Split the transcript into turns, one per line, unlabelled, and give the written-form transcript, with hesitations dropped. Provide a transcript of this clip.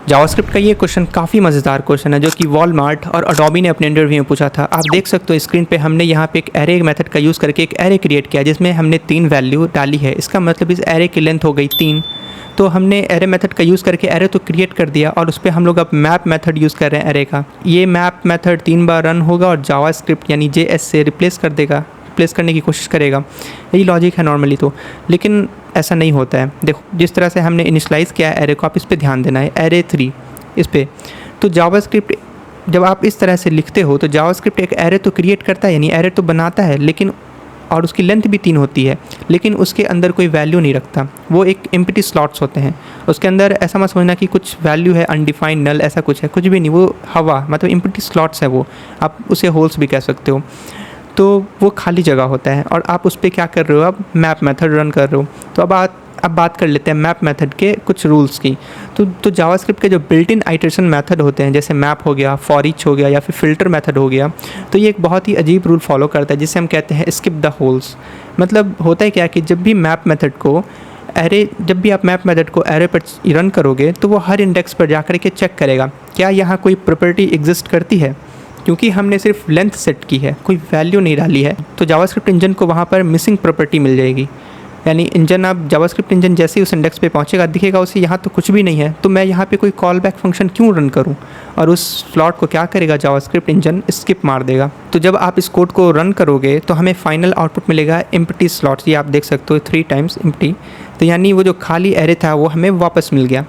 JavaScript का ये question काफ़ी मज़ेदार क्वेश्चन है जो कि वॉलमार्ट और अडोबी ने अपने इंटरव्यू में पूछा था। आप देख सकते हो स्क्रीन पे हमने यहाँ पे एक एरे मेथड का यूज़ करके एक एरे क्रिएट किया जिसमें हमने 3 वैल्यू डाली है। इसका मतलब इस एरे की लेंथ हो गई 3। तो हमने एरे मेथड का यूज़ करके एरे तो क्रिएट कर दिया और उस पर हम लोग अब मैप मेथड यूज़ कर रहे हैं एरे का। ये मैप मेथड 3 बार रन होगा और जावास्क्रिप्ट यानी JS से रिप्लेस करने की कोशिश करेगा। यही लॉजिक है नॉर्मली तो, लेकिन ऐसा नहीं होता है। देखो जिस तरह से हमने इनिशलाइज़ किया है एरे को, आप इस पे ध्यान देना है, एरे 3 इस पे। तो जावास्क्रिप्ट जब आप इस तरह से लिखते हो तो जावास्क्रिप्ट एक एरे तो क्रिएट करता है, यानी एरे तो बनाता है, लेकिन और उसकी लेंथ भी 3 होती है, लेकिन उसके अंदर कोई वैल्यू नहीं रखता। वो एक एम्प्टी स्लॉट्स होते हैं, उसके अंदर ऐसा मत समझना कि कुछ वैल्यू है, अनडिफाइंड नल ऐसा कुछ है, कुछ भी नहीं। वो हवा मतलब एम्प्टी स्लॉट्स है, वो आप उसे होल्स भी कह सकते हो। तो वो खाली जगह होता है और आप उस पर क्या कर रहे हो, अब मैप मेथड रन कर रहे हो। तो अब बात कर लेते हैं मैप मेथड के कुछ रूल्स की। तो जावास्क्रिप्ट के जो बिल्ट इन आइटरेशन मेथड होते हैं, जैसे मैप हो गया, फॉर ईच हो गया या फिर फ़िल्टर मेथड हो गया, तो ये एक बहुत ही अजीब रूल फॉलो करता है जिसे हम कहते हैं स्किप द होल्स। मतलब होता है क्या कि जब भी आप मैप मेथड को एरे पर रन करोगे तो वो हर इंडेक्स पर जा कर के चेक करेगा क्या यहाँ कोई प्रॉपर्टी एग्जिस्ट करती है, क्योंकि हमने सिर्फ लेंथ सेट की है, कोई वैल्यू नहीं डाली है। तो जावास्क्रिप्ट इंजन को वहाँ पर मिसिंग प्रॉपर्टी मिल जाएगी, यानी जावास्क्रिप्ट इंजन जैसे ही उस इंडेक्स पे पहुँचेगा दिखेगा उसे यहाँ तो कुछ भी नहीं है, तो मैं यहाँ पे कोई कॉल बैक फंक्शन क्यों रन करूँ, और उस स्लॉट को क्या करेगा जावास्क्रिप्ट इंजन, स्किप मार देगा। तो जब आप इस कोड को रन करोगे तो हमें फाइनल आउटपुट मिलेगा एम्प्टी स्लॉट्स। ये आप देख सकते हो 3 टाइम्स एम्प्टी, तो यानी वो जो खाली एरे था वो हमें वापस मिल गया।